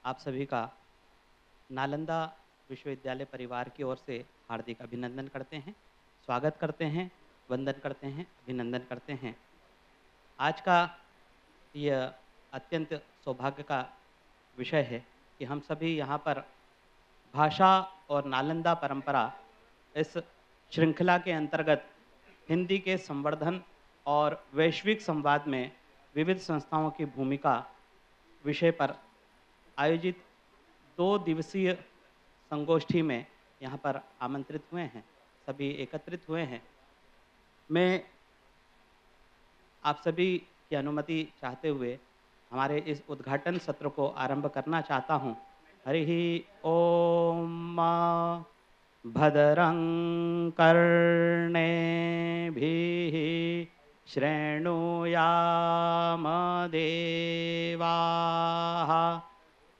आप सभी का नालंदा विश्वविद्यालय परिवार की ओर से हार्दिक अभिनंदन करते हैं, स्वागत करते हैं, वंदन करते हैं, अभिनंदन करते हैं। आज का यह अत्यंत सौभाग्य का विषय है कि हम सभी यहाँ पर भाषा और नालंदा परंपरा इस श्रृंखला के अंतर्गत हिंदी के संवर्धन और वैश्विक संवाद में विविध संस्थाओं की भूमिका विषय पर आयोजित 2 दिवसीय संगोष्ठी में यहाँ पर आमंत्रित हुए हैं, सभी एकत्रित हुए हैं। मैं आप सभी की अनुमति चाहते हुए हमारे इस उद्घाटन सत्र को आरंभ करना चाहता हूँ। हरिः ओम भद्रं कर्णेभिः शृणुयाम देवाः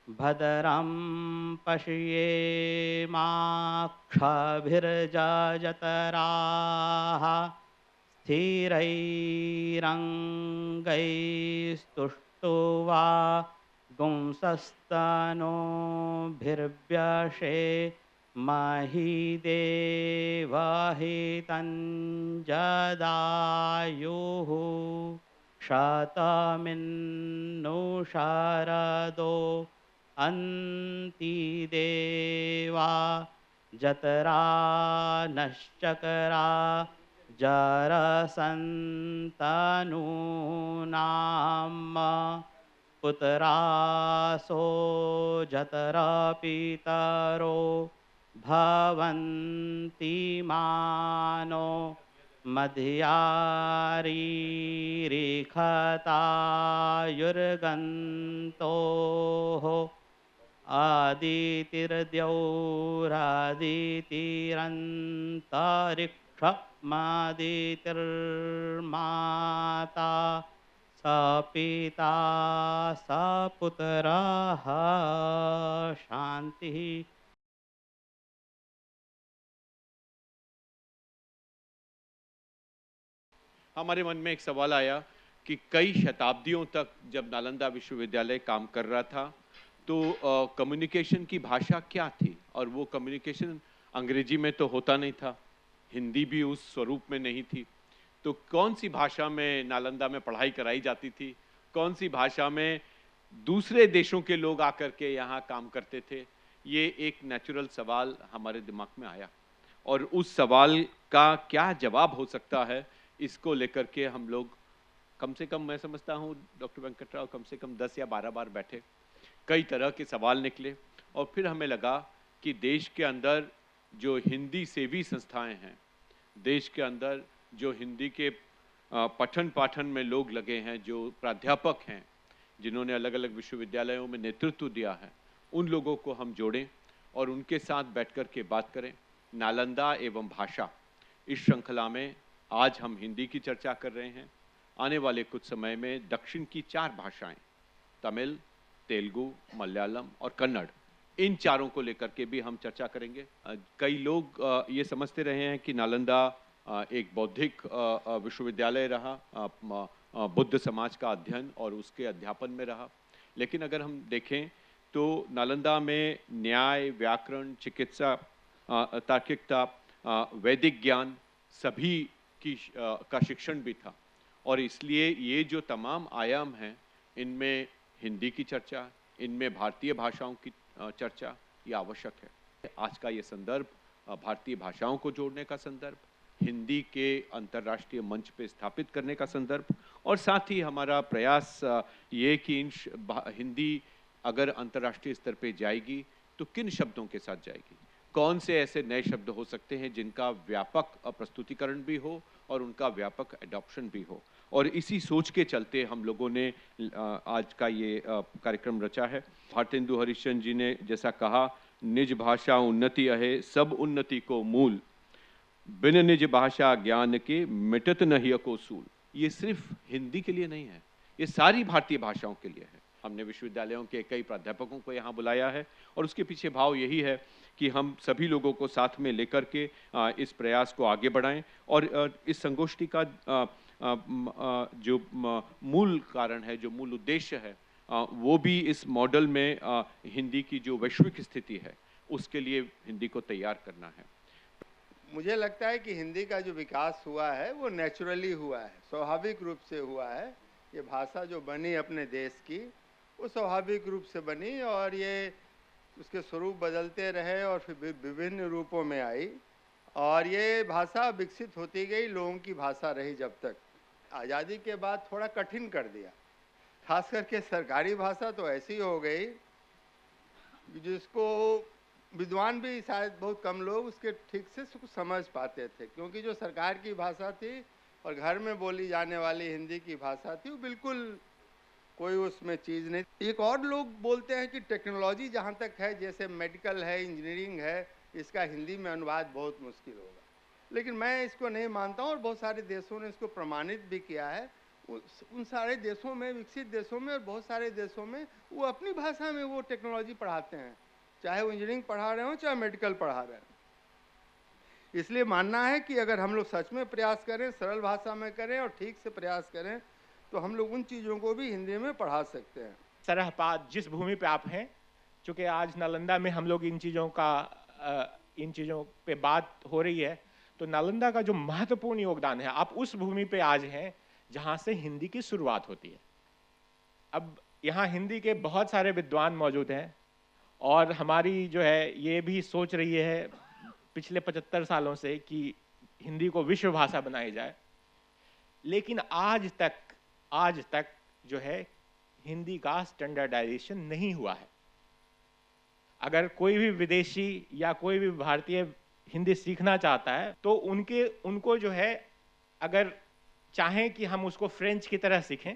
भद्रं पश्येमाक्षभिर्यजत्राः स्थिरैरङ्गैस्तुष्ट्वा महीदेवहितं जदायुः शतमिन्नु शरदो अन्तिदेवा जतरा नश्चकरा जरसन्तनूनाम पुत्रासो जतरा पितरो भवन्ति मानो मध्यारीरिखतायुर्गन्तोः आदितिर्द्यौरादितिरन्तरिक्षमादितिर्माता स पिता स पुत्रः शान्तिः। हमारे मन में एक सवाल आया कि कई शताब्दियों तक जब नालंदा विश्वविद्यालय काम कर रहा था तो कम्युनिकेशन की भाषा क्या थी, और वो कम्युनिकेशन अंग्रेजी में तो होता नहीं था, हिंदी भी उस स्वरूप में नहीं थी। तो कौन सी भाषा में नालंदा में पढ़ाई कराई जाती थी, कौन सी भाषा में दूसरे देशों के लोग आकर के यहाँ काम करते थे, ये एक नेचुरल सवाल हमारे दिमाग में आया। और उस सवाल का क्या जवाब हो सकता है, इसको लेकर के हम लोग कम से कम, मैं समझता हूँ डॉक्टर वेंकटराव, कम से कम 10 या 12 बार बैठे, कई तरह के सवाल निकले, और फिर हमें लगा कि देश के अंदर जो हिंदी सेवी संस्थाएं हैं, देश के अंदर जो हिंदी के पठन पाठन में लोग लगे हैं, जो प्राध्यापक हैं, जिन्होंने अलग अलग विश्वविद्यालयों में नेतृत्व दिया है, उन लोगों को हम जोड़ें और उनके साथ बैठकर के बात करें। नालंदा एवं भाषा, इस श्रृंखला में आज हम हिंदी की चर्चा कर रहे हैं। आने वाले कुछ समय में दक्षिण की 4 भाषाएं, तमिल, तेलुगु, मलयालम और कन्नड़, इन चारों को लेकर के भी हम चर्चा करेंगे। कई लोग ये समझते रहे हैं कि नालंदा एक बौद्धिक विश्वविद्यालय रहा, बुद्ध समाज का अध्ययन और उसके अध्यापन में रहा, लेकिन अगर हम देखें तो नालंदा में न्याय, व्याकरण, चिकित्सा, तार्किकता, वैदिक ज्ञान सभी का शिक्षण भी था, और इसलिए ये जो तमाम आयाम हैं, इनमें हिंदी की चर्चा, इनमें भारतीय भाषाओं की चर्चा ये आवश्यक है। आज का ये संदर्भ भारतीय भाषाओं को जोड़ने का संदर्भ, हिंदी के अंतर्राष्ट्रीय मंच पे स्थापित करने का संदर्भ, और साथ ही हमारा प्रयास ये कि हिंदी अगर अंतर्राष्ट्रीय स्तर पे जाएगी तो किन शब्दों के साथ जाएगी, कौन से ऐसे नए शब्द हो सकते हैं जिनका व्यापक प्रस्तुतिकरण भी हो और उनका व्यापक एडॉप्शन भी हो। और इसी सोच के चलते हम लोगों ने आज का ये कार्यक्रम रचा है। भारतेंदु हरिश्चंद्र जी ने जैसा कहा, निज भाषा उन्नति अहे सब उन्नति को मूल, बिन निज भाषा ज्ञान के मिटत नहीं को सूल। ये सिर्फ हिंदी के लिए नहीं है, ये सारी भारतीय भाषाओं के लिए है। हमने विश्वविद्यालयों के कई प्राध्यापकों को यहाँ बुलाया है, और उसके पीछे भाव यही है कि हम सभी लोगों को साथ में लेकर के इस प्रयास को आगे बढ़ाएं। और इस संगोष्ठी का जो मूल कारण है, जो मूल उद्देश्य है, वो भी इस मॉडल में हिंदी की जो वैश्विक स्थिति है उसके लिए हिंदी को तैयार करना है। मुझे लगता है कि हिंदी का जो विकास हुआ है वो नेचुरली हुआ है, स्वाभाविक रूप से हुआ है। ये भाषा जो बनी अपने देश की वो स्वाभाविक रूप से बनी और ये उसके स्वरूप बदलते रहे और फिर विभिन्न रूपों में आई और ये भाषा विकसित होती गई, लोगों की भाषा रही जब तक। आज़ादी के बाद थोड़ा कठिन कर दिया, खास करके सरकारी भाषा तो ऐसी हो गई जिसको विद्वान भी शायद बहुत कम लोग उसके ठीक से कुछ समझ पाते थे, क्योंकि जो सरकार की भाषा थी और घर में बोली जाने वाली हिंदी की भाषा थी वो बिल्कुल कोई उसमें चीज़ नहीं। एक और लोग बोलते हैं कि टेक्नोलॉजी जहाँ तक है, जैसे मेडिकल है, इंजीनियरिंग है, इसका हिंदी में अनुवाद बहुत मुश्किल होगा, लेकिन मैं इसको नहीं मानता हूँ और बहुत सारे देशों ने इसको प्रमाणित भी किया है। उन सारे देशों में, विकसित देशों में और बहुत सारे देशों में वो अपनी भाषा में वो टेक्नोलॉजी पढ़ाते हैं, चाहे वो इंजीनियरिंग पढ़ा रहे हो चाहे मेडिकल पढ़ा रहे हो। इसलिए मानना है कि अगर हम लोग सच में प्रयास करें, सरल भाषा में करें और ठीक से प्रयास करें तो हम लोग उन चीज़ों को भी हिंदी में पढ़ा सकते हैं। सरहपाद जिस भूमि पे आप हैं, चूँकि आज नालंदा में हम लोग इन चीज़ों पे बात हो रही है, तो नालंदा का जो महत्वपूर्ण योगदान है, आप उस भूमि पे आज हैं जहाँ से हिंदी की शुरुआत होती है। अब यहाँ हिंदी के बहुत सारे विद्वान मौजूद हैं और हमारी जो है ये भी सोच रही है पिछले 75 सालों से कि हिंदी को विश्व भाषा बनाई जाए, लेकिन आज तक जो है हिंदी का स्टैंडर्डाइजेशन नहीं हुआ है। अगर कोई भी विदेशी या कोई भी भारतीय हिंदी सीखना चाहता है तो उनको जो है, अगर चाहें कि हम उसको फ्रेंच की तरह सीखें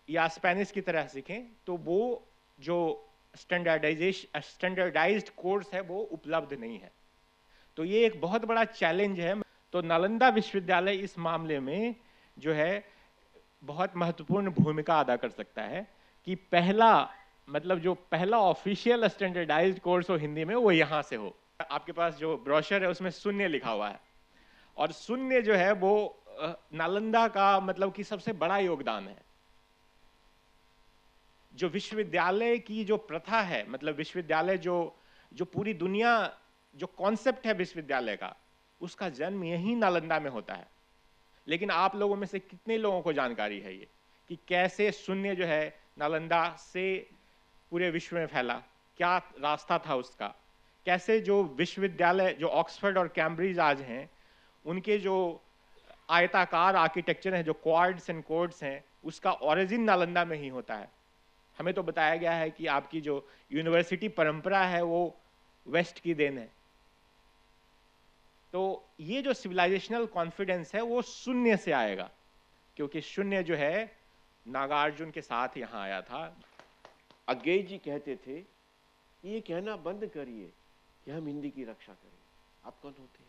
या स्पेनिश की तरह सीखें, तो वो जो स्टैंडर्डाइज्ड कोर्स है वो उपलब्ध नहीं है। तो ये एक बहुत बड़ा चैलेंज है। तो नालंदा विश्वविद्यालय इस मामले में जो है बहुत महत्वपूर्ण भूमिका अदा कर सकता है कि जो पहला ऑफिशियल स्टैंडर्डाइज्ड कोर्स हो हिंदी में वो यहाँ से हो। आपके पास जो ब्रोशर है उसमें शून्य लिखा हुआ है और शून्य जो है वो नालंदा का कि सबसे बड़ा योगदान है। जो विश्वविद्यालय की जो प्रथा है, विश्वविद्यालय जो पूरी दुनिया, जो कॉन्सेप्ट है विश्वविद्यालय का, उसका जन्म यही नालंदा में होता है। लेकिन आप लोगों में से कितने लोगों को जानकारी है ये कि कैसे शून्य जो है नालंदा से पूरे विश्व में फैला, क्या रास्ता था उसका, कैसे जो विश्वविद्यालय जो ऑक्सफोर्ड और कैम्ब्रिज आज हैं उनके जो आयताकार आर्किटेक्चर है, जो क्वाड्स एंड कोड्स हैं, उसका ओरिजिन नालंदा में ही होता है। हमें तो बताया गया है कि आपकी जो यूनिवर्सिटी परंपरा है वो वेस्ट की देन है। तो ये जो सिविलाइजेशनल कॉन्फिडेंस है वो शून्य से आएगा, क्योंकि शून्य जो है नागार्जुन के साथ यहाँ आया था। अज्ञेय जी कहते थे ये कहना बंद करिए कि हम हिंदी की रक्षा करें। आप कौन होते हैं?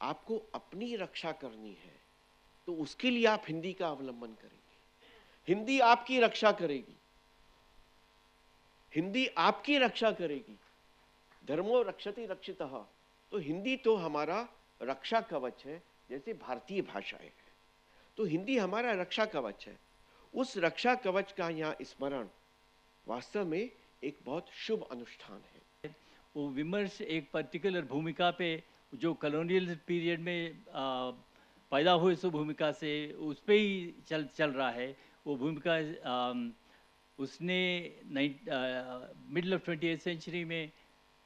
आपको अपनी रक्षा करनी है तो उसके लिए आप हिंदी का अवलंबन करेंगे। हिंदी आपकी रक्षा करेगी, हिंदी आपकी रक्षा करेगी। धर्मो रक्षति रक्षितः। तो हिंदी तो हमारा रक्षा कवच है, जैसे भारतीय भाषाएं हैं, तो हिंदी हमारा रक्षा कवच है। उस रक्षा कवच का यहाँ स्मरण वास्तव में एक बहुत शुभ अनुष्ठान है। वो विमर्श एक पर्टिकुलर भूमिका पे जो कॉलोनियल पीरियड में पैदा हुई उस भूमिका से उस पे ही चल रहा है। वो भूमिका उसने मिडल ऑफ 20th सेंचुरी में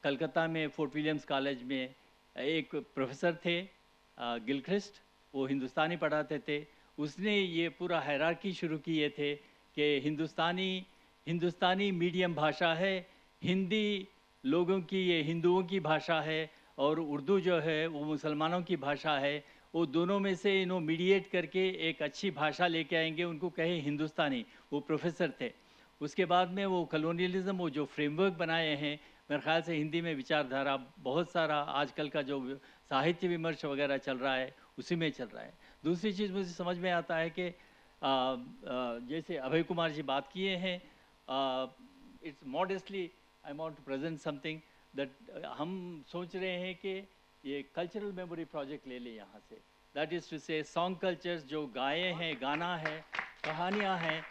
कलकत्ता में फोर्ट विलियम्स कॉलेज में एक प्रोफेसर थे गिलक्रिस्ट, वो हिंदुस्तानी पढ़ाते थे। उसने ये पूरा हायरार्की शुरू किए थे कि हिंदुस्तानी मीडियम भाषा है, हिंदी लोगों की, ये हिंदुओं की भाषा है और उर्दू जो है वो मुसलमानों की भाषा है। वो दोनों में से इन्हों मीडिएट करके एक अच्छी भाषा लेके आएंगे, उनको कहे हिंदुस्तानी। वो प्रोफेसर थे। उसके बाद में वो कॉलोनियलिज्म, वो जो फ्रेमवर्क बनाए हैं, मेरे ख्याल से हिंदी में विचारधारा बहुत सारा आजकल का जो साहित्य विमर्श वगैरह चल रहा है उसी में चल रहा है। दूसरी चीज़ मुझे समझ में आता है कि जैसे अभय कुमार जी बात किए हैं, it's modestly I want to present something that हम सोच रहे हैं कि ये कल्चरल मेमोरी प्रोजेक्ट ले लें यहाँ से। दैट इज़ टू से सॉन्ग कल्चर्स जो गाए हैं, गाना है, कहानियाँ हैं,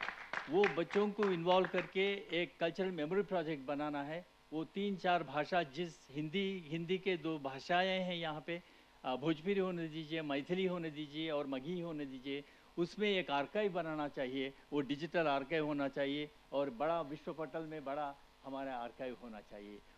वो बच्चों को इन्वॉल्व करके एक कल्चरल मेमोरी प्रोजेक्ट बनाना है। वो 3-4 भाषा, जिस हिंदी के 2 भाषाएं हैं यहाँ पे, भोजपुरी होने दीजिए, मैथिली होने दीजिए और मगही होने दीजिए, उसमें एक आर्काइव बनाना चाहिए। वो डिजिटल आर्काइव होना चाहिए और बड़ा विश्व पटल में बड़ा हमारा आर्काइव होना चाहिए।